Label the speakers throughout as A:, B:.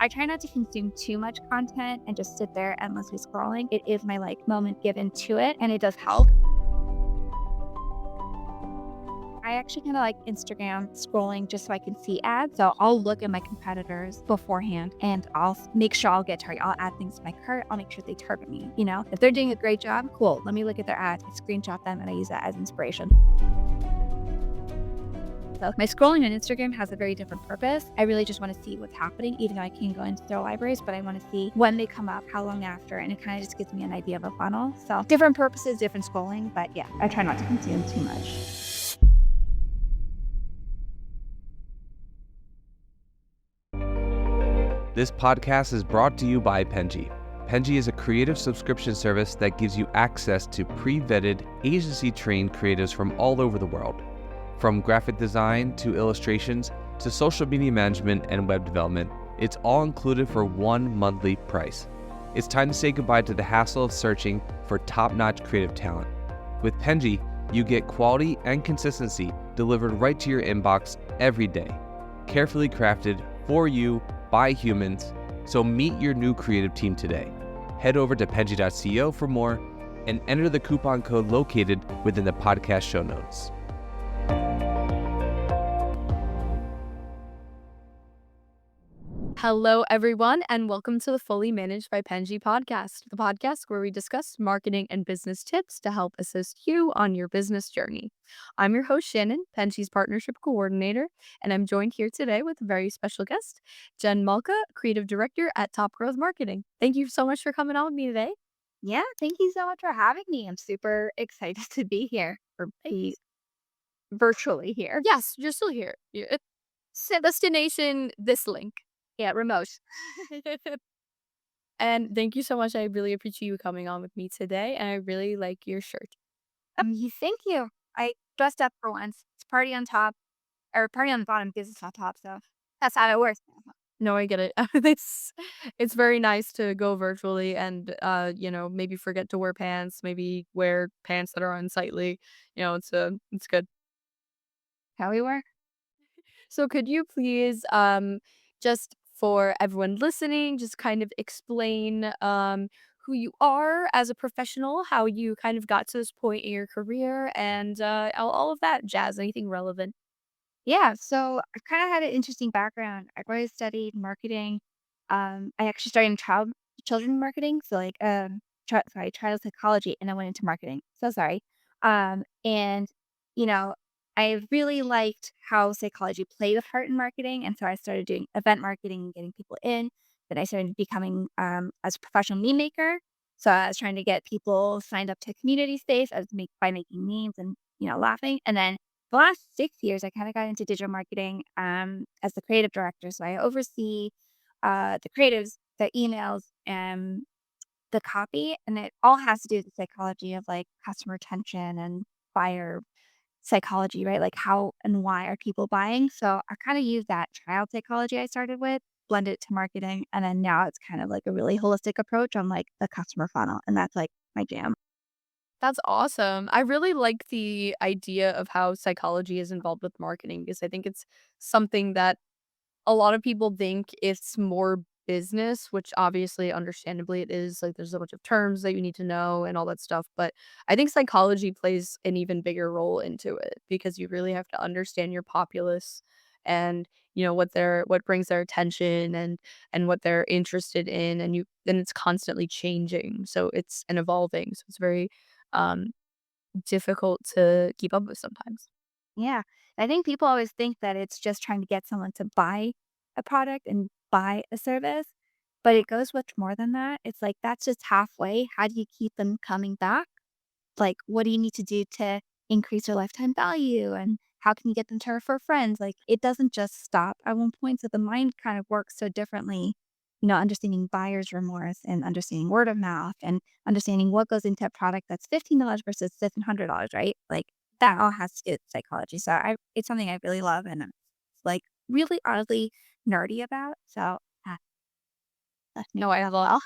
A: I try not to consume too much content and just sit there endlessly scrolling. It is my moment given to it, and it does help. I actually kind of like Instagram scrolling just so I can see ads. So I'll look at my competitors beforehand and I'll make sure I'll get targeted. I'll add things to my cart. I'll make sure they target me. If they're doing a great job, cool. Let me look at their ads. I screenshot them and I use that as inspiration. So my scrolling on Instagram has a very different purpose. I really just want to see what's happening, even though I can go into their libraries, but I want to see when they come up, how long after, and it kind of just gives me an idea of a funnel. So different purposes, different scrolling, but yeah, I try not to consume too much.
B: This podcast is brought to you by Penji. Penji is a creative subscription service that gives you access to pre-vetted, agency-trained creatives from all over the world. From graphic design to illustrations to social media management and web development, it's all included for one monthly price. It's time to say goodbye to the hassle of searching for top-notch creative talent. With Penji, you get quality and consistency delivered right to your inbox every day, carefully crafted for you by humans. So meet your new creative team today. Head over to penji.co for more and enter the coupon code located within the podcast show notes.
C: Hello, everyone, and welcome to the Fully Managed by Penji podcast, the podcast where we discuss marketing and business tips to help assist you on your business journey. I'm your host, Shannon, Penji's partnership coordinator, and I'm joined here today with a very special guest, Jenn Malka, creative director at Top Growth Marketing. Thank you so much for coming on with me today.
A: Yeah, thank you so much for having me. I'm super excited to be here or be virtually here.
C: Yes, you're still here. Destination, this link.
A: Yeah, remote.
C: And thank you so much. I really appreciate you coming on with me today, and I really like your shirt.
A: Thank you. I dressed up for once. It's party on top or party on the bottom, business on top. So that's how it works.
C: No, I get it. It's very nice to go virtually and maybe forget to wear pants, maybe wear pants that are unsightly. It's good.
A: How we work.
C: So could you please just for everyone listening, just kind of explain who you are as a professional, how you kind of got to this point in your career, and all of that jazz, anything relevant.
A: Yeah, so I kind of had an interesting background. I always studied marketing. I actually started in children marketing, so child psychology, and I went into marketing. So sorry. And you know, I really liked how psychology played a part in marketing, and so I started doing event marketing, getting people in. Then I started becoming as a professional meme maker. So I was trying to get people signed up to community space by making memes and laughing, and then the last 6 years, I kind of got into digital marketing as the creative director. So I oversee the creatives, the emails, and the copy, and it all has to do with the psychology of like customer retention and buyer psychology, right? Like how and why are people buying? So I kind of use that child psychology I started with, blend it to marketing, and then now it's kind of like a really holistic approach on like the customer funnel, and that's like my jam.
C: That's awesome. I really like the idea of how psychology is involved with marketing because I think it's something that a lot of people think it's more business, which obviously, understandably, it is. Like, there's a bunch of terms that you need to know and all that stuff. But I think psychology plays an even bigger role into it because you really have to understand your populace and what brings their attention and what they're interested in, and it's constantly changing, so it's and evolving, so it's very um difficult to keep up with sometimes.
A: Yeah. I think people always think that it's just trying to get someone to buy a product and buy a service, but it goes much more than that. It's like that's just halfway. How do you keep them coming back? Like, what do you need to do to increase their lifetime value? And how can you get them to refer friends? Like, it doesn't just stop at one point. So the mind kind of works so differently, understanding buyer's remorse and understanding word of mouth and understanding what goes into a product that's $15 versus $700, right? Like, that all has to do with psychology. So it's something I really love and I'm like really oddly nerdy about. So that's me
C: No,
A: as well.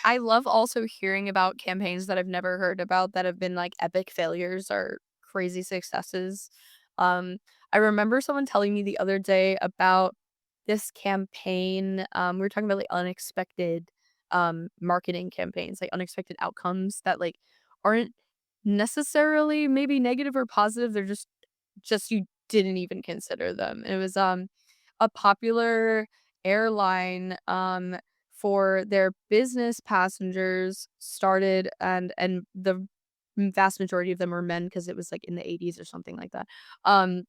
C: I love also hearing about campaigns that I've never heard about that have been like epic failures or crazy successes. Um, I remember someone telling me the other day about this campaign, we were talking about, like, unexpected, marketing campaigns, like, unexpected outcomes that, like, aren't necessarily maybe negative or positive, they're just you didn't even consider them. It was, a popular airline, for their business passengers started and the vast majority of them were men because it was, like, in the '80s or something like that. Um,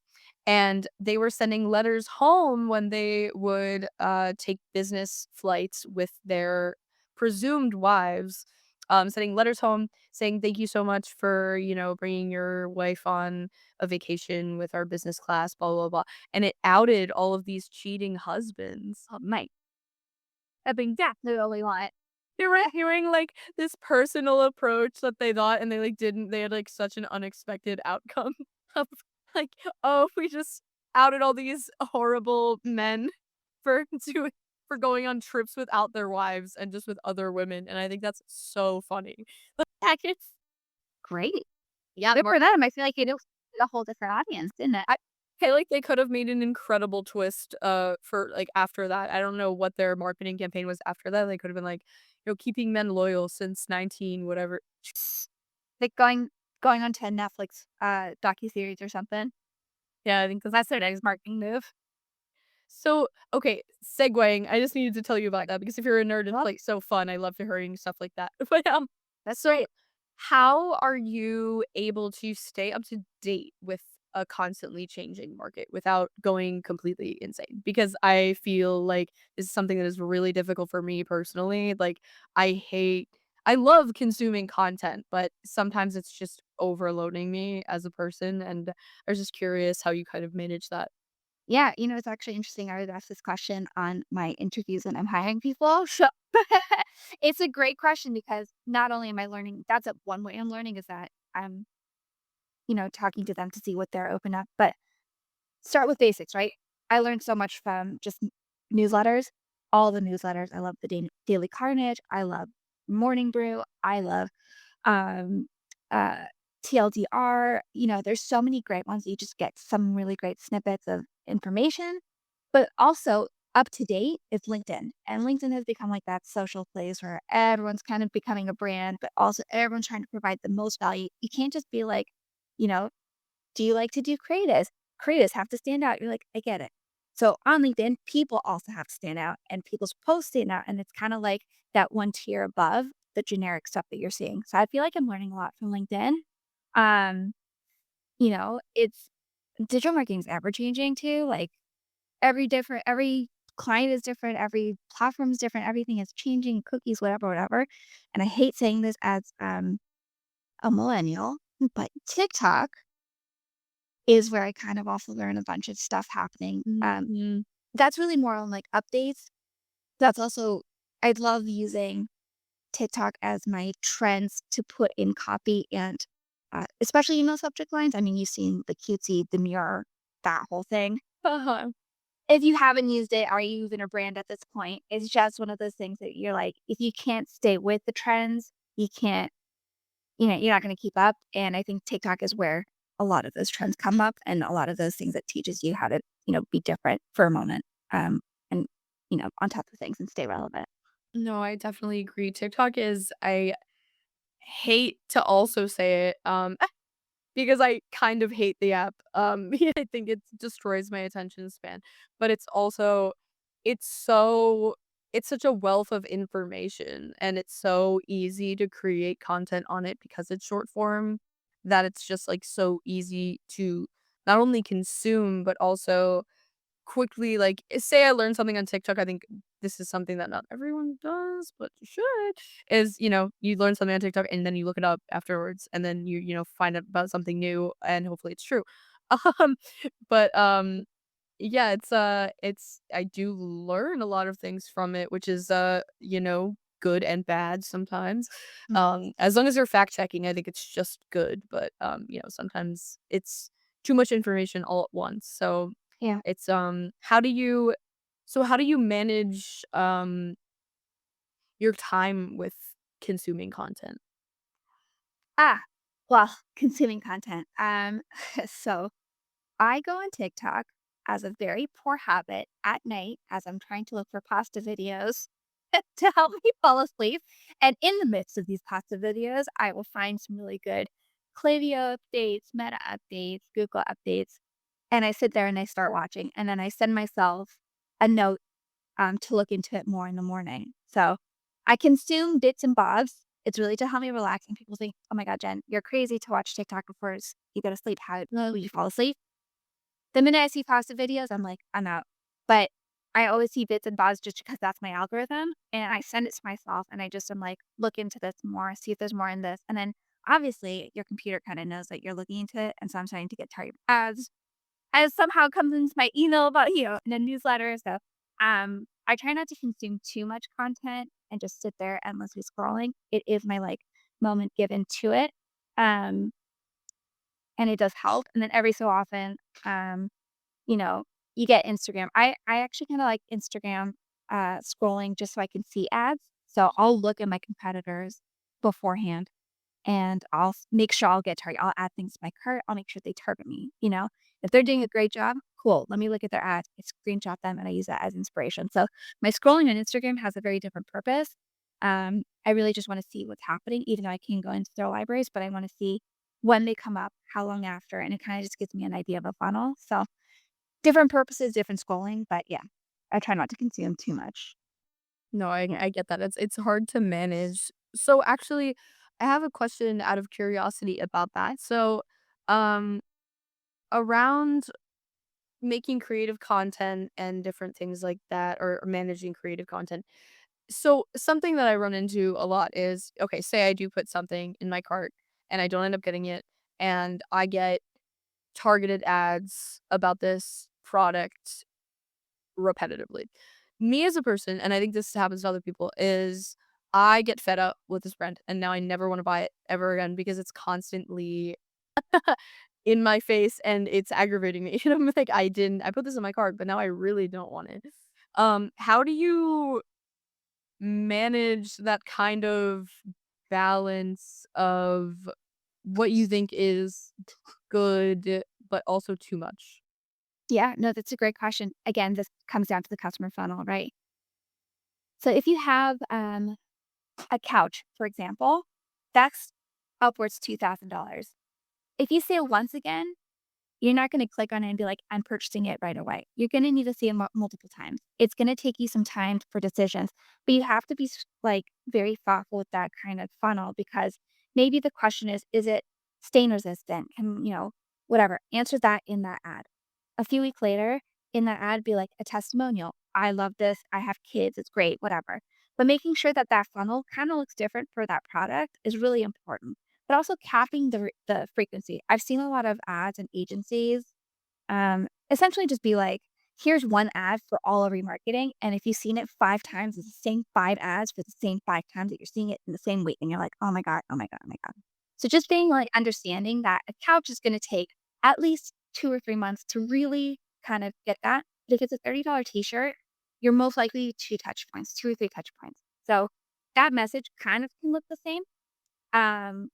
C: and they were sending letters home when they would, take business flights with their presumed wives, sending letters home saying, "Thank you so much for, bringing your wife on a vacation with our business class, blah, blah, blah." And it outed all of these cheating husbands.
A: Oh, my I mean, definitely what we want.
C: They were hearing, like, this personal approach that they thought and they, like, didn't they had, like, such an unexpected outcome of, like, "Oh, we just outed all these horrible men for doing for going on trips without their wives and just with other women," and I think that's so funny.
A: Heck, it's great.
C: Yeah,
A: Good
C: more
A: for them. I feel like it was a whole different audience, didn't it?
C: I feel like they could have made an incredible twist, for, like, after that. I don't know what their marketing campaign was after that. They could have been like, keeping men loyal since 19 whatever.
A: Like going on to a Netflix, docuseries or something.
C: Yeah, I think
A: That's their next marketing move.
C: so, okay, segueing, I just needed to tell you about that because if you're a nerd, it's,
A: Well,
C: like, so fun. I love hearing stuff like that. But,
A: that's
C: so
A: great.
C: how are you able to stay up to date with a constantly changing market without going completely insane? Because I feel like this is something that is really difficult for me personally. Like, I love consuming content, but sometimes it's just overloading me as a person, and I was just curious how you kind of manage that.
A: Yeah, it's actually interesting. I was asked this question on my interviews when I'm hiring people. So it's a great question because not only am I learning, that's one way I'm learning is that I'm, talking to them to see what they're open up. But start with basics, right? I learned so much from just newsletters, all the newsletters. I love the Daily Carnage. I love Morning Brew. I love um, uh, TLDR. There's so many great ones. You just get some really great snippets of information, but also up to date is LinkedIn. And LinkedIn has become like that social place where everyone's kind of becoming a brand, but also everyone's trying to provide the most value. You can't just be like, you know, do you like to do creatives? Creatives have to stand out. You're like, I get it. So on LinkedIn, people also have to stand out and people's posts stand out. And it's kind of like that one tier above the generic stuff that you're seeing. So I feel like I'm learning a lot from LinkedIn. Um, it's digital marketing is ever changing too. Like every client is different, every platform is different, everything is changing, cookies, whatever, whatever. And I hate saying this as a millennial, but TikTok is where I kind of also learn a bunch of stuff happening.
C: Mhm.
A: That's really more on, like, updates. That's also I love using TikTok as my trends to put in copy and, especially, subject lines. I mean, you've seen the cutesy demure, that whole thing.
C: Uh-huh.
A: If you haven't used it, are you even a brand at this point? It's just one of those things that you're like, if you can't stay with the trends, you can't you're not gonna keep up, and I think TikTok is where a lot of those trends come up and a lot of those things that teaches you how to, be different for a moment, and, on top of things and stay relevant.
C: No, I definitely agree. TikTok is I hate to also say it, because I kind of hate the app. I think it destroys my attention span, but it's so it's such a wealth of information and it's so easy to create content on it because it's short form that it's just like so easy to not only consume but also quickly, like, say I learned something on TikTok, I think this is something that not everyone does, but you should, is, you learn something on TikTok and then you look it up afterwards and then find out about something new and hopefully it's true. Um, but yeah, it's I do learn a lot of things from it, which is, good and bad sometimes.
A: Mm,
C: As long as you're fact checking, I think it's just good, but, sometimes it's too much information all at once. So
A: yeah.
C: it's, how do you manage, your time with consuming content?
A: Ah, well, consuming content, so I go on TikTok. as a very poor habit at night as I'm trying to look for pasta videos to help me fall asleep. And in the midst of these pasta videos, I will find some really good Klaviyo updates, Meta updates, Google updates. And I sit there and I start watching. And then I send myself a note to look into it more in the morning. So I consume bits and bobs. It's really to help me relax. And people think, oh my God, Jen, you're crazy to watch TikTok before you go to sleep. How will you fall asleep? The minute I see pasta videos, I'm like, I'm out. But I always see bits and bobs just because that's my algorithm. And I send it to myself and I just am like, look into this more, see if there's more in this. And then obviously your computer kind of knows that you're looking into it. And so I'm starting to get tired ads as somehow comes into my email about, in a newsletter. So I try not to consume too much content and just sit there endlessly scrolling. It is my like moment given to it. Um, and it does help. And then every so often, um, you know, you get Instagram. I actually kinda like Instagram, scrolling just so I can see ads. So I'll look at my competitors beforehand, and I'll make sure I'll get target. I'll add things to my cart. I'll make sure they target me, you know? If they're doing a great job, cool. Let me look at their ads. I screenshot them, and I use that as inspiration. So my scrolling on Instagram has a very different purpose. I really just wanna see what's happening, even though I can go into their libraries, but I wanna see when they come up, how long after, and it kinda just gives me an idea of a funnel. So different purposes, different schooling, but yeah, I try not to consume too much.
C: No, I get that. It's hard to manage. So actually, I have a question out of curiosity about that. So, um, around making creative content and different things like that, or managing creative content. So something that I run into a lot is, okay, say I do put something in my cart and I don't end up getting it, and I get targeted ads about this product repetitively. Me as a person, and I think this happens to other people, is I get fed up with this brand and now I never want to buy it ever again because it's constantly in my face and it's aggravating me. And I'm like, I put this in my cart, but now I really don't want it. How do you manage that kind of balance of what you think is good, but also too much?
A: Yeah, no, that's a great question. Again, this comes down to the customer funnel, right? So if you have a couch, for example, that's upwards $2,000. If you say it once again, you're not gonna click on it and be like, "I'm purchasing it right away." You're gonna need to see it multiple times. It's gonna take you some time for decisions, but you have to be like very thoughtful with that kind of funnel because maybe the question is it stain resistant? Can whatever? Answer that in that ad. A few weeks later, in that ad, be like a testimonial. I love this. I have kids. It's great. Whatever. But making sure that that funnel kind of looks different for that product is really important, but also capping the frequency. I've seen a lot of ads and agencies, essentially just be like, "Here's one ad for all of remarketing, and if you've seen it 5 times, it's the same 5 ads for the same 5 times that you're seeing it in the same week," and you're like, "Oh my god, oh my god, oh my god." So just being, like, understanding that a couch is gonna take at least 2 or 3 months to really kind of get that, but if it's a $30 T-shirt, you're most likely 2 touch points, 2 or 3 touch points. So that message kind of can look the same, um,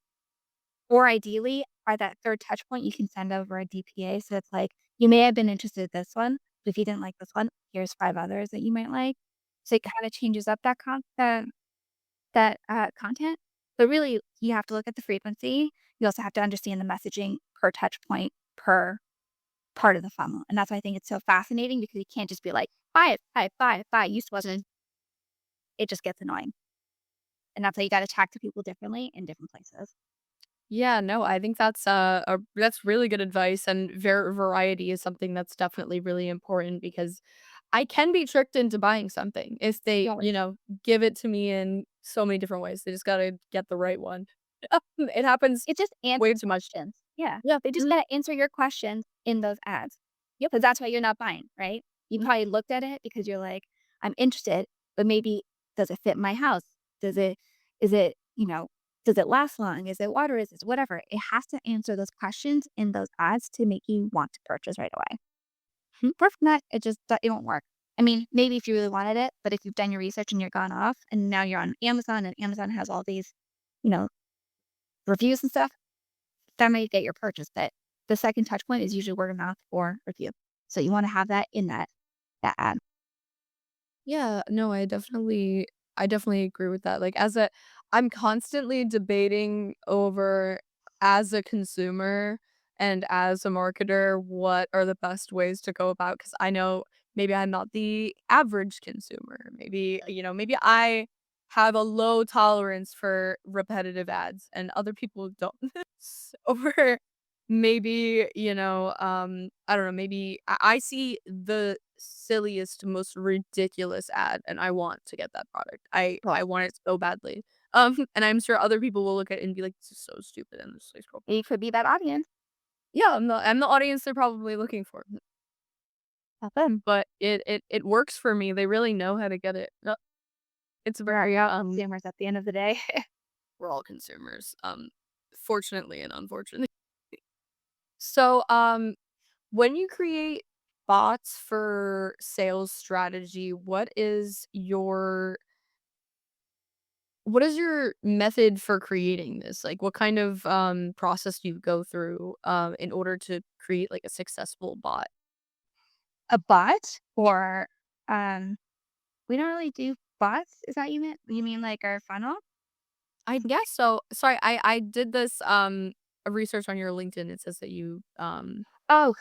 A: or ideally, by that 3rd touch point, you can send over a DPA, so it's like, "You may have been interested in this one, but if you didn't like this one, here's 5 others that you might like." So it kinda changes up that content, but really, you have to look at the frequency. You also have to understand the messaging per touch point, per part of the funnel, and that's why I think it's so fascinating because you can't just be like, "Buy it, buy it, buy it, buy it." Use wasn't it just gets annoying, and that's why you gotta talk to people differently in different places.
C: Yeah, no, I think that's really good advice, and variety is something that's definitely really important because I can be tricked into buying something if they,
A: Yes.
C: give it to me in so many different ways. They just gotta get the right one. It happens
A: It just
C: way
A: answers
C: too much.
A: questions. Yeah.
C: Yeah.
A: They just
C: Mhm.
A: gotta answer your questions in those ads.
C: Yep.
A: Because that's why you're not buying, right? You
C: Mhm.
A: probably looked at it because you're like, "I'm interested, but maybe does it fit my house? Does it is it, does it last long? Is it water resistant?" Whatever. It has to answer those questions in those ads to make you want to purchase right away.
C: Mhm.
A: If not, it won't work. I mean, maybe if you really wanted it, but if you've done your research and you're gone off and now you're on Amazon and Amazon has all these, you know, reviews and stuff, that might get your purchase, but the second touch point is usually word of mouth or review. So you wanna have that in that ad.
C: Yeah, no, I definitely agree with that. Like I'm constantly debating over as a consumer and as a marketer what are the best ways to go about cuz I know maybe I'm not the average consumer. Maybe I have a low tolerance for repetitive ads and other people don't. Or maybe, I don't know, maybe I see the silliest, most ridiculous ad, and I want to get that product. I
A: Cool.
C: want it so badly. And I'm sure other people will look at it and be like, "This is so stupid," and just like scroll.
A: You could be that audience.
C: Yeah, I'm the audience they're probably looking for,
A: Have fun.
C: but it works for me. They really know how to get it. It's very
A: We're all consumers at the end of the day.
C: we're all consumers, fortunately and unfortunately. So, when you create bots for sales strategy, what is your method for creating this? Like, what kind of, process do you go through, in order to create, like, a successful bot?
A: A bot or, um we don't really do bots, is that you mean like our funnel?
C: I guess so. Sorry, I did this, research on your LinkedIn. It says that you,
A: Oh,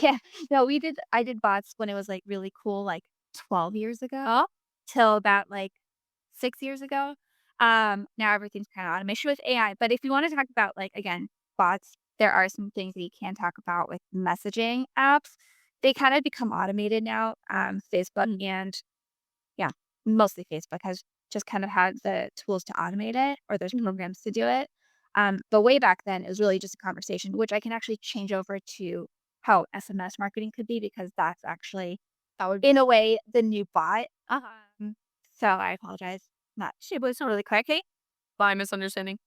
A: yeah. No, I did bots when it was, like, really cool, like, 12 years ago till about, like, 6 years ago. Now everything's kinda automation with AI, but if you wanna talk about, like, again, bots, there are some things that you can talk about with messaging apps. They kinda become automated now. Facebook
C: Mm,
A: and yeah, mostly Facebook has just kind of had the tools to automate it, or there's
C: mhm.
A: programs to do it. But way back then, it was really just a conversation, which I can actually change over to how SMS marketing could be because that's actually,
C: That would
A: in a way, the new bot. So I apologize. Not she was not really quick. Okay.
C: my misunderstanding.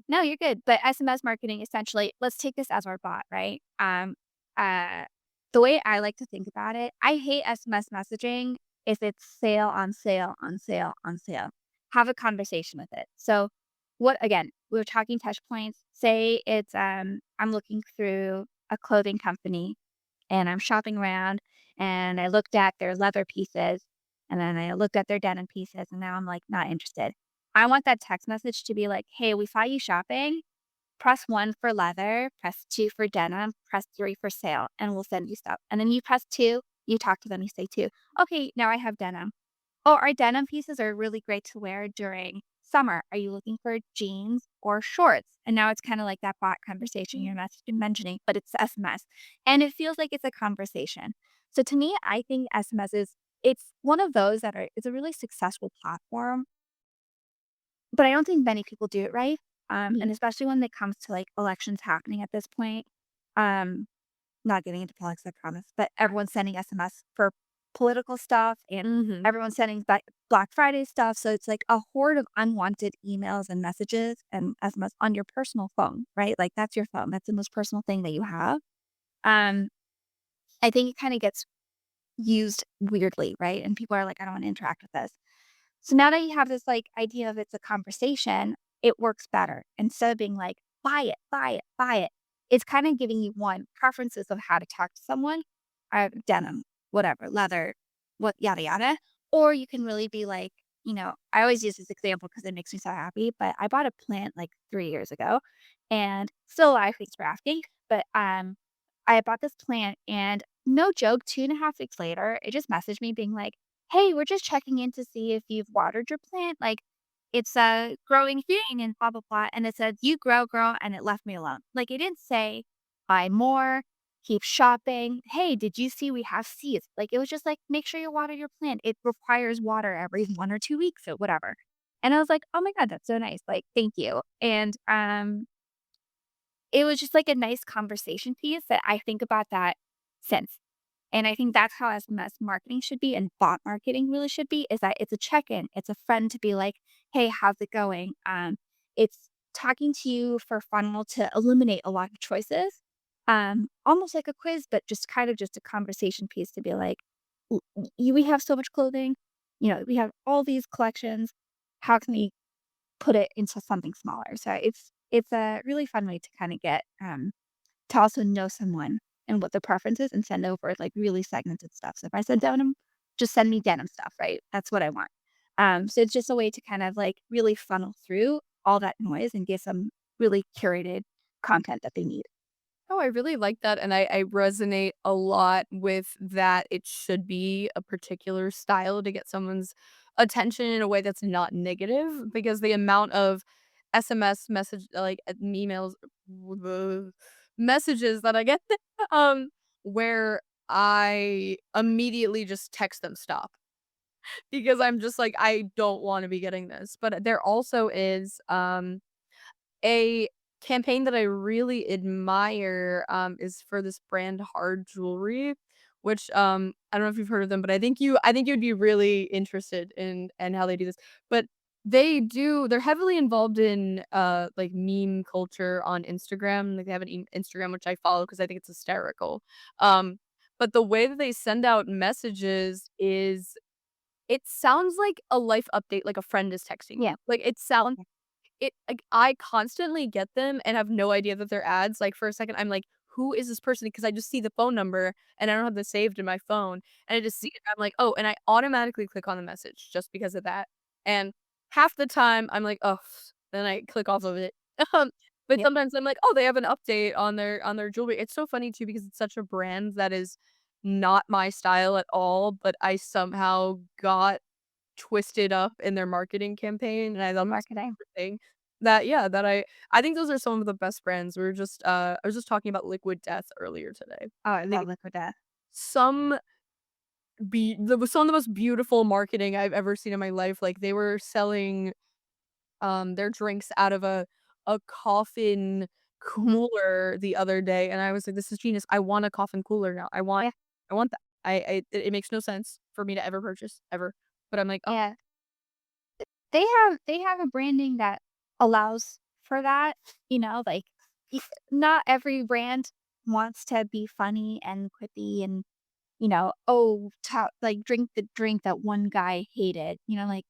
A: No, you're good. But SMS marketing essentially, let's take this as our bot, right? Uh, the way I like to think about it, I hate SMS messaging if it's sale on sale on sale on sale. Have a conversation with it. So, what again? We were talking touch points. Say it's I'm looking through a clothing company and I'm shopping around and I looked at their leather pieces and then I looked at their denim pieces and now I'm like not interested. I want that text message to be like, "Hey, we saw you shopping. Press 1 for leather, press 2 for denim, press 3 for sale, and we'll send you stuff." And then you press 2, you talk to them, you say 2, "Okay, now I have denim. Oh, our denim pieces are really great to wear during summer. Are you looking for jeans or shorts?" And now it's kinda like that bot conversation you're mentioning, but it's SMS, and it feels like it's a conversation. So to me, I think SMS it's one of those that are it's a really successful platform, but I don't think many people do it right,
C: Mhm,
A: and especially when it comes to, like, elections happening at this point. Um, Not getting into politics, I promise, but everyone's sending SMS for political stuff, and
C: mhm.
A: everyone's sending Black Friday stuff, so it's like a horde of unwanted emails and messages and SMS on your personal phone, right? Like, that's your phone, that's the most personal thing that you have. Um, I think it kinda gets used weirdly, right? And people are like, "I don't wanna interact with this." So now that you have this, like, idea of it's a conversation, it works better. Instead of being like, "Buy it, buy it, buy it," it's kinda giving you, 1, preferences of how to talk to someone, denim, whatever, leather, what yada yada, or you can really be like, I always use this example because it makes me so happy, but I bought a plant, like, 3 years ago, and still alive, thanks for asking, but, I bought this plant and no joke, 2.5 weeks later, it just messaged me being like, "Hey, we're just checking in to see if you've watered your plant, like, it's, growing fine and blah, blah, blah," and it said, "You grow, girl," and it left me alone. Like, it didn't say, "Buy more, keep shopping, hey, did you see we have seeds?" Like, it was just like, "Make sure you water your plant. It requires water every 1 or 2 weeks," or whatever. And I was like, "Oh my god, that's so nice, like, thank you." And, it was just like a nice conversation piece that I think about that since. And I think that's how SMS marketing should be and bot marketing really should be, is that it's a check-in. It's a friend to be like, "Hey, how's it going?" It's talking to you for funnel to eliminate a lot of choices. Almost like a quiz, but just kind of just a conversation piece to be like, We have so much clothing, we have all these collections. How can we put it into something smaller?" So it's a really fun way to kinda get, to also know someone. and what the preference is and send over, like, really segmented stuff. So if I said denim, just send me denim stuff, right? That's what I want. So it's just a way to kind of, like, really funnel through all that noise and get some really curated content that they need.
C: Oh, I really like that, and I resonate a lot with that it should be a particular style to get someone's attention in a way that's not negative, because the amount of SMS message like, emails messages that I get, um, where I immediately just text them, "Stop," because I'm just like, "I don't wanna be getting this," but there also is, a campaign that I really admire, is for this brand Hard Jewelry, which, I don't know if you've heard of them, but I think you'd be really interested in how they do this. But they're heavily involved in, like, meme culture on Instagram. Like, they have an Instagram, which I follow because I think it's hysterical. Um, but the way that they send out messages is it sounds like a life update, like a friend is texting
A: Yeah.
C: you. Like, it like, I constantly get them and have no idea that they're ads, like, for a second, I'm like, "Who is this person?" Because I just see the phone number, and I don't have this saved in my phone, and I just see it, I'm like, "Oh," and I automatically click on the message just because of that, and half the time, I'm like, "Ugh," then I click off of it. Um, but
A: Yep.
C: sometimes I'm like, "Oh, they have an update on their jewelry." It's so funny too because it's such a brand that is not my style at all, but I somehow got twisted up in their marketing campaign, and I love this
A: Marketing.
C: thing that yeah, that I think those are some of the best brands. We were just, I was just talking about Liquid Death earlier today.
A: Oh, I
C: They
A: love liquid death.
C: some some of the most beautiful marketing I've ever seen in my life, like, they were selling, their drinks out of a coffin
A: Mhm.
C: cooler the other day, and I was like, "This is genius. I want a coffin cooler now.
A: Yeah.
C: I want that." It makes no sense for me to ever purchase, ever, but I'm like, "Oh."
A: Yeah. They have a branding that allows for that, like, y not every brand wants to be funny and quippy and, "Oh, like, drink the drink that one guy hated," like,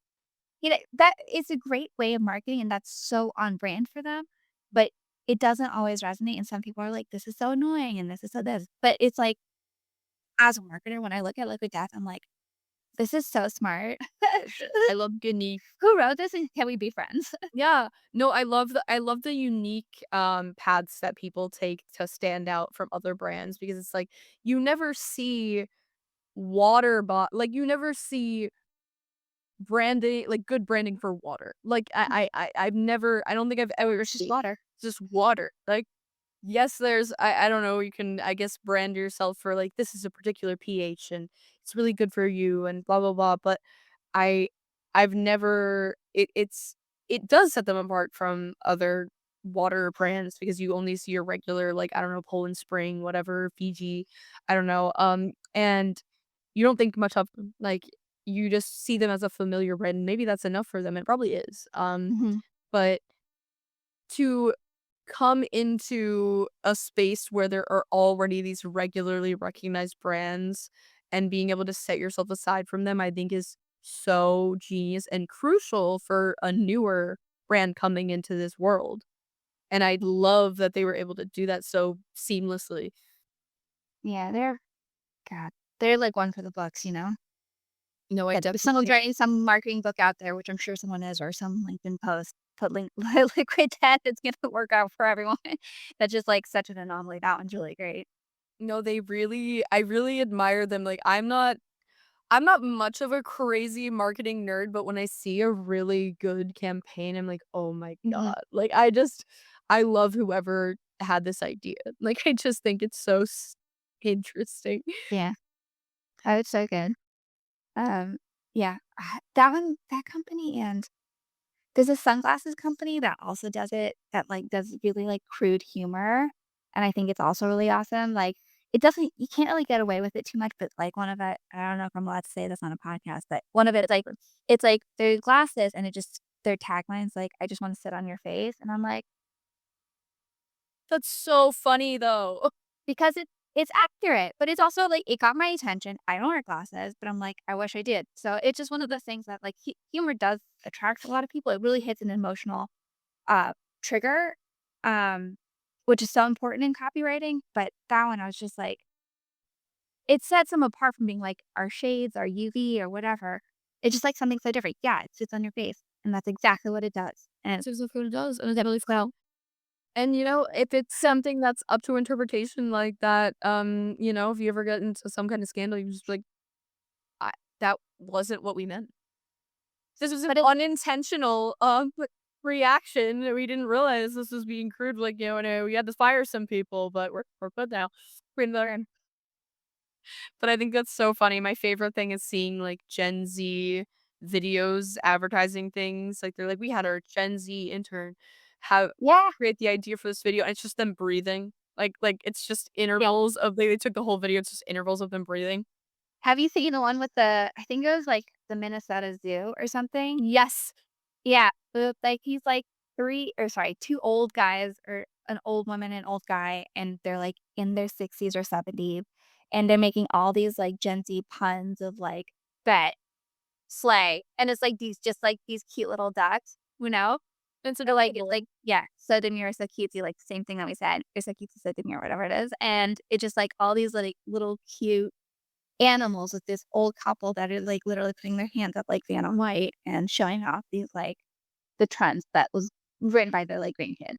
A: that is a great way of marketing, and that's so on brand for them, but it doesn't always resonate, and some people are like, "This is so annoying, and this is so this," but it's like, as a marketer, when I look at Liquid Death, I'm like, "This is so smart.
C: I love Guinea.
A: Who wrote this, and can we be friends?"
C: Yeah. No, I love the unique, paths that people take to stand out from other brands because it's like, you never see you never see branding like, good branding for water. Like, I've never I don't think I've ever
A: It's just
C: seen
A: water.
C: just water. Like, yes, there's I don't know, you can, I guess, brand yourself for, like, this is a particular pH, and it's really good for you and blah, blah, blah, but I I've never it does set them apart from other water brands because you only see your regular, like, I don't know, Poland Spring, whatever, Fiji, I don't know, and you don't think much of them, like, you just see them as a familiar brand, and maybe that's enough for them, it probably is,
A: Mhm.
C: but to come into a space where there are already these regularly recognized brands and being able to set yourself aside from them, I think is so genius and crucial for a newer brand coming into this world. And I love that they were able to do that so seamlessly.
A: Yeah, God, they're like one for the books.
C: No, I
A: If someone's
C: definitely
A: writing some marketing book out there, which I'm sure someone is, or some LinkedIn post, put link liquid death, it's gonna work out for everyone. That's just, like, such an anomaly. That one's really great.
C: no, I really admire them. Like I'm not much of a crazy marketing nerd, but when I see a really good campaign, I'm like, "Oh my
A: Mhm.
C: god." Like, I love whoever had this idea. Like, I just think it's so interesting.
A: Yeah. Oh, it's so good. Yeah, that company, and there's a sunglasses company that also does it, that, like, does really, like, crude humor, and I think it's also really awesome, like, it doesn't you can't really get away with it too much, but, like, one of it I don't know if I'm allowed to say this on a podcast, but one of it is, like, it's, like, their glasses, and it just their tagline's, like, "I just wanna sit on your face," and I'm like,
C: That's so funny, though.
A: because it's accurate, but it's also, like, it got my attention. I don't wear glasses, but I'm like, "I wish I did." So, it's just one of the things that, like, humor does attract a lot of people. It really hits an emotional, uh, trigger, um which is so important in copywriting, but that one I was just like it sets them apart from being like our shades, our UV or whatever. It's just like something so different. Yeah, it sits on your face, and that's exactly what it does, and
C: So exactly what it does, and it's definitely well. And, if it's something that's up to interpretation like that, if you ever get into some kind of scandal, you just be like, I that wasn't what we meant. This was an
A: but it
C: unintentional, reaction. We didn't realize this was being crude, like, and, we had to fire some people, but we're good now. We're there. But I think that's so funny. My favorite thing is seeing, like, Gen Z videos advertising things. Like, they're like, "We had our Gen Z intern have
A: yeah.
C: create the idea for this video," and it's just them breathing. Like, it's just intervals of they took the whole video, it's just intervals of them breathing.
A: Have you seen the one with I think it was, like, the Minnesota Zoo or something?
C: Yes.
A: Yeah, like, he's, like, 3 or sorry, 2 old guys or an old woman and old guy, and they're, like, in their 60s or 70s, and they're making all these, like, Gen Z puns of, like, "bet," "slay," and it's, like, these cute little ducks, you know?
C: It's
A: They're
C: adorable.
A: like, yeah, "So demure, so cutesy," like, same thing that we said, "You're so cutesy, so demure," whatever it is, and it just, like, all these, like, little cute animals with this old couple that are, like, literally putting their hands up like Vanna White and showing off these, like the trends that was written by their, like, grandkid.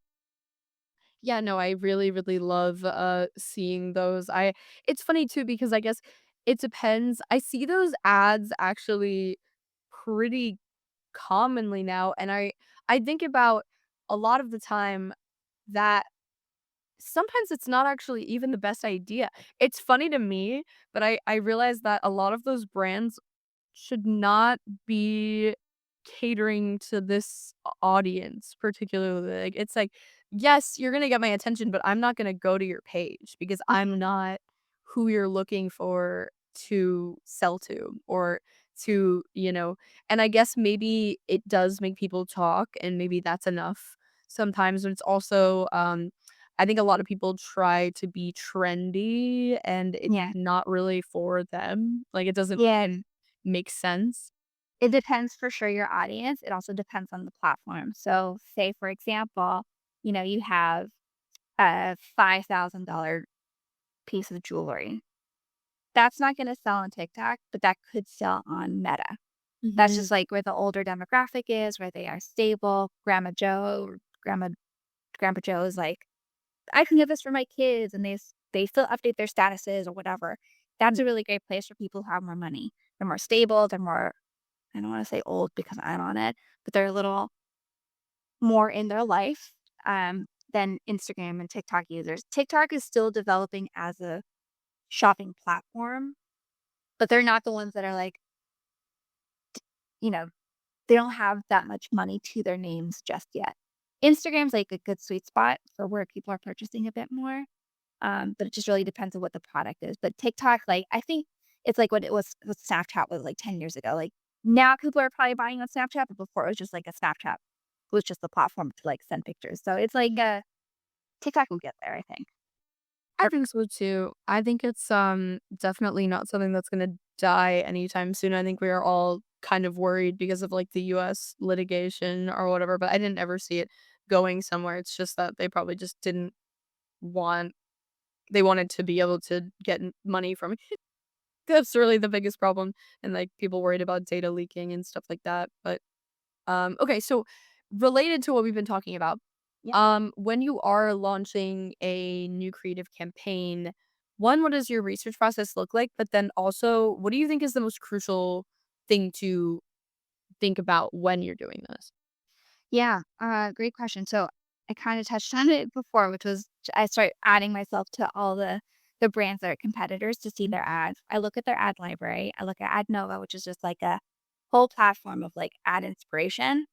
C: Yeah, no, I really, really love, seeing those. I It's funny too because I guess it depends. I see those ads actually pretty commonly now, and I think about a lot of the time that sometimes it's not actually even the best idea. It's funny to me, but I realize that a lot of those brands should not be catering to this audience particularly. Like, it's like, yes, you're gonna get my attention, but I'm not gonna go to your page because I'm
A: Mhm.
C: not who you're looking for to sell to or to, and I guess maybe it does make people talk and maybe that's enough sometimes, but it's also, I think a lot of people try to be trendy and it's
A: Yeah.
C: not really for them. Like, it doesn't
A: Yeah,
C: make sense.
A: it depends for sure your audience, it also depends on the platform. So, say, for example, you have a $5,000 piece of jewelry. That's not gonna sell on TikTok, but that could sell on Meta. That's
C: Mhm.
A: just, like, where the older demographic is, where they are stable. Grandma Joe or Grandpa Joe is like, I can get this for my kids, and they still update their statuses or whatever. That's a really great place for people who have more money. They're more stable, they're more I don't wanna say old because I'm on it, but they're a little more in their life, than Instagram and TikTok users. TikTok is still developing as a shopping platform, but they're not the ones that are like, you know, they don't have that much money to their names just yet. Instagram's like a good sweet spot for where people are purchasing a bit more. But it just really depends on what the product is. But TikTok, like, I think it's like what it was what Snapchat was like 10 years ago. Like, now people are probably buying on Snapchat, but before it was just like a Snapchat was just the platform to, like, send pictures. So it's like, TikTok will get there, I think.
C: I think so too. I think it's, definitely not something that's gonna die anytime soon. I think we are all kind of worried because of, like, the US litigation or whatever, but I didn't ever see it going somewhere. It's just that they probably just didn't want they wanted to be able to get money from it. That's really the biggest problem, and, like, people worried about data leaking and stuff like that, but okay, so related to what we've been talking about,
A: Yeah.
C: when you are launching a new creative campaign, one, what does your research process look like? But then also, what do you think is the most crucial thing to think about when you're doing this?
A: Yeah, great question. So I kind of touched on it before, which was I start adding myself to all the brands that are competitors to see their ads. I look at their ad library. I look at Ad Nova, which is just like a whole platform of like ad inspiration.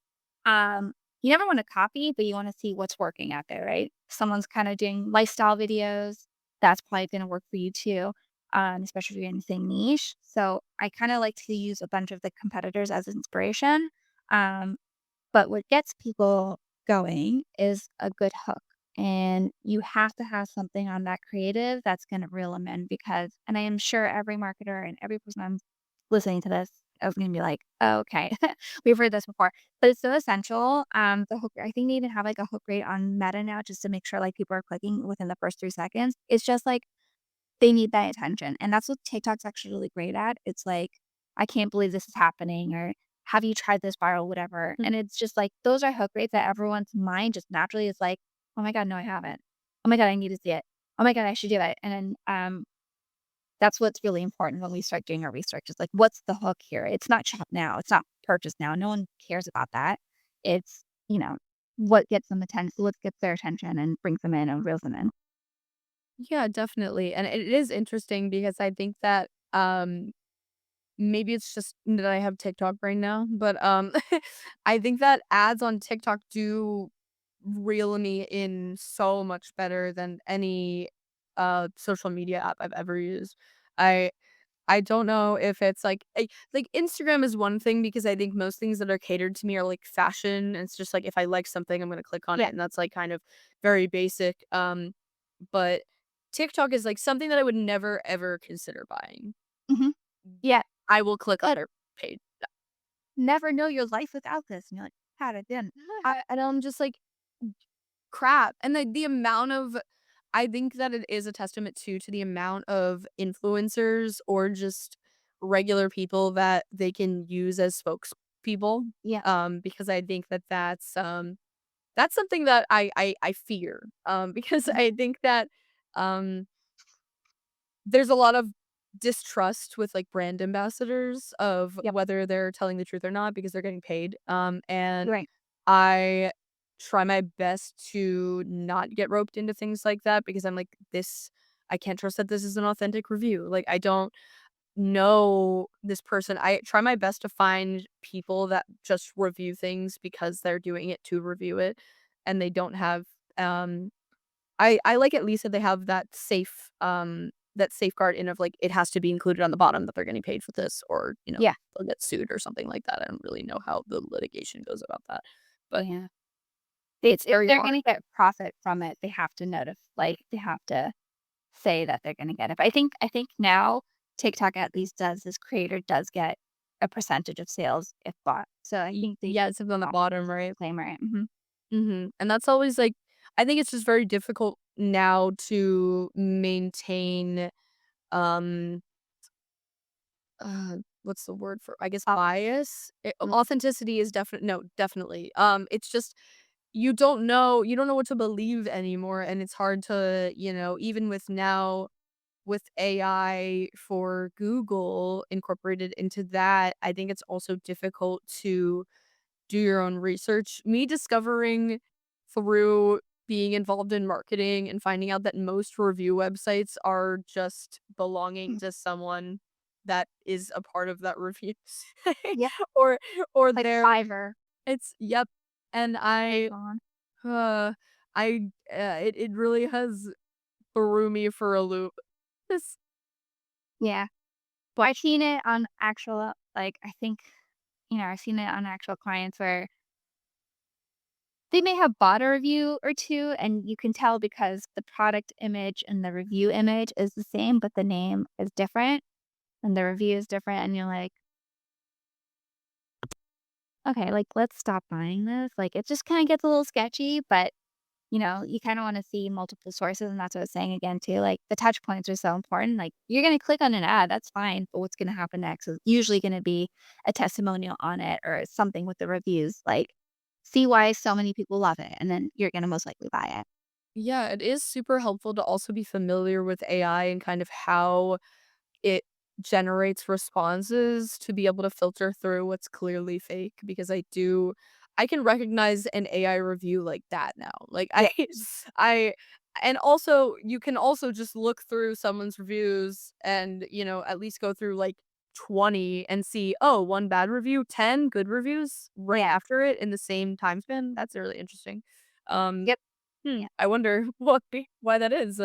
A: Um, you never want to copy, but you want to see what's working out there, right? Someone's kind of doing lifestyle videos. That's probably going to work for you too, especially if you're in the same niche. So I kind of like to use a bunch of the competitors as inspiration. Um, but what gets people going is a good hook, and you have to have something on that creative that's gonna reel them in because and I am sure every marketer and every person I'm listening to this I was gonna be like, "Oh, okay. We've heard this before." But it's so essential. The hook I think they even have, like, a hook rate on Meta now just to make sure, like, people are clicking within the first 3 seconds. It's just, like, they need that attention, and that's what TikTok's actually really great at. It's like, "I can't believe this is happening," or "Have you tried this viral?" Whatever,
C: Mm.
A: and it's just, like, those are hook rates that everyone's mind just naturally is like, "Oh my god, no, I haven't. Oh my god, I need to see it. Oh my god, I should do that," and then, that's what's really important when we start doing our research is like, what's the hook here? It's not shop now. It's not purchase now. No one cares about that. It's, what gets them attention, what gets their attention and brings them in and reels them in.
C: Yeah, definitely, and it is interesting because I think that, maybe it's just that I have TikTok right now, but, I think that ads on TikTok do reel me in so much better than any, social media app I've ever used. I I don't know if it's like Instagram is one thing because I think most things that are catered to me are like fashion. It's just like if I like something, I'm gonna click on it,
A: Yeah.
C: and that's like kind of very basic. But TikTok is like something that I would never ever consider buying.
A: Mhm. Yeah.
C: I will click on
A: But
C: their page.
A: never know your life without this. And you're like, "God, I didn't."
C: And I'm just like, crap. And the amount of I think that it is a testament too to the amount of influencers or just regular people that they can use as spokespeople.
A: Yeah.
C: Because I think that that's something that I fear. Because
A: Mhm.
C: I think that um there's a lot of distrust with, like, brand ambassadors of
A: Yep.
C: whether they're telling the truth or not because they're getting paid, and
A: Right.
C: I try my best to not get roped into things like that because I'm like, "This I can't trust that this is an authentic review." Like, I don't know this person. I try my best to find people that just review things because they're doing it to review it, and they don't have, I like at least that they have that safeguard in of, like, it has to be included on the bottom that they're getting paid for this or,
A: Yeah.
C: they'll get sued or something like that. I don't really know how the litigation goes about that, but
A: Yeah.
C: it's
A: If
C: very
A: they're
C: hard.
A: gonna get profit from it, they have to they have to say that they're gonna get it. But I think now TikTok at least does this creator does get a percentage of sales if bought. So I think they
C: Yeah, it's on the bottom, right?
A: disclaimer it. Mhm.
C: Mhm, and that's always, like I think it's just very difficult now to maintain, um, what's the word for I guess bias?
A: Mm,
C: Authenticity is definitely. It's just you don't know what to believe anymore, and it's hard to, even with now with AI for Google incorporated into that, I think it's also difficult to do your own research. Me discovering through being involved in marketing and finding out that most review websites are just belonging
A: mm.
C: to someone that is a part of that review site
A: Yeah,
C: or
A: like
C: they're
A: Fiverr,
C: it's yep. And
A: Amazon.
C: uh it really has threw me for a loop. This
A: Yeah. But I've seen it on actual like, I think, I've seen it on actual clients where they may have bought a review or 2, and you can tell because the product image and the review image is the same, but the name is different, and the review is different, and you're like, "Okay, like, let's stop buying this." Like, it just kinda gets a little sketchy, but, you kinda wanna see multiple sources, and that's what I was saying again too, like, the touch points are so important, like, you're gonna click on an ad, that's fine, but what's gonna happen next is usually gonna be a testimonial on it or something with the reviews, like, see why so many people love it, and then you're gonna most likely buy it.
C: yeah, it is super helpful to also be familiar with AI and kind of how it generates responses to be able to filter through what's clearly fake because I can recognize an AI review like that now. Like
A: Yeah.
C: I and also you can also just look through someone's reviews and, at least go through like 20 and see, oh, one bad review, 10 good reviews right
A: Yeah.
C: after it in the same time span. That's really interesting. Um,
A: Yep. Yeah.
C: I wonder why that is.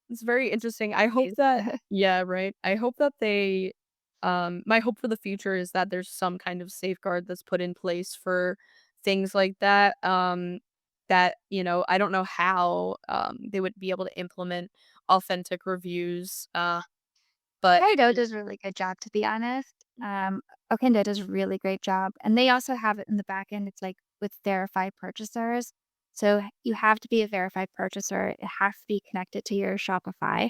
C: It's very interesting. I hope
A: Is
C: that yeah, right. I hope that they my hope for the future is that there's some kind of safeguard that's put in place for things like that. That, I don't know how they would be able to implement authentic reviews. But
A: Hokkaido does a really good job, to be honest. Okendo does a really great job, and they also have it in the back end. It's like with verified purchasers. So you have to be a verified purchaser. It has to be connected to your Shopify,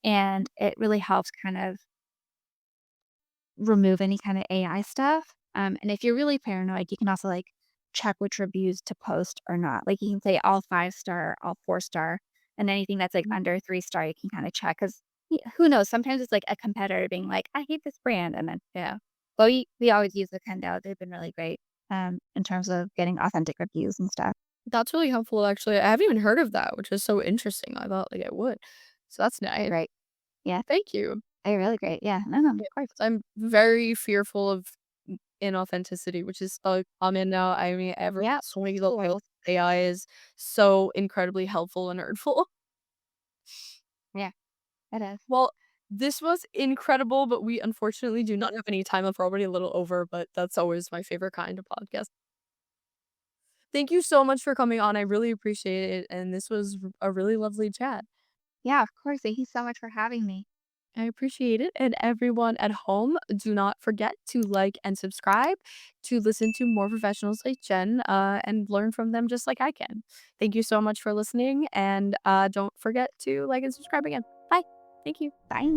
A: and it really helps kind of remove any kind of AI stuff. And if you're really paranoid, you can also like check which reviews to post or not. Like you can say all 5 star, all 4 star, and anything that's like under 3 star, you can kind of check because who knows? Sometimes it's like a competitor being like, I hate this brand. And then, yeah. But we always use the Kendo. They've been really great in terms of getting authentic reviews and stuff.
C: that's really helpful, actually. I haven't even heard of that, which is so interesting. I thought, like, I would. So that's nice.
A: Right. Yeah.
C: Thank you.
A: They're really great. Yeah. No, no, of
C: Yeah,
A: course.
C: 'cause I'm very fearful of inauthenticity, which is so common now. I mean, everyone's
A: Yeah.
C: telling me
A: Cool.
C: that AI is so incredibly helpful and hurtful.
A: Yeah, it is.
C: Well, this was incredible, but we unfortunately do not have any time left. We're already a little over, but that's always my favorite kind of podcast. Thank you so much for coming on. I really appreciate it, and this was a really lovely chat.
A: Yeah, of course. Thank you so much for having me.
C: I appreciate it. And everyone at home, do not forget to like and subscribe to listen to more professionals like Jen and learn from them just like I can. Thank you so much for listening. And don't forget to like and subscribe again. Bye. Thank you.
A: Bye.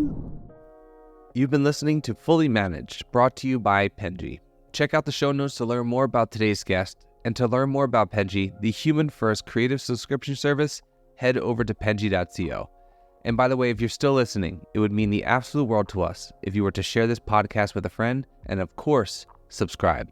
B: You've been listening to Fully Managed, brought to you by Penji. Check out the show notes to learn more about today's guest, and to learn more about Penji, the human-first creative subscription service, head over to penji.co. And by the way, if you're still listening, it would mean the absolute world to us if you were to share this podcast with a friend, and of course, subscribe.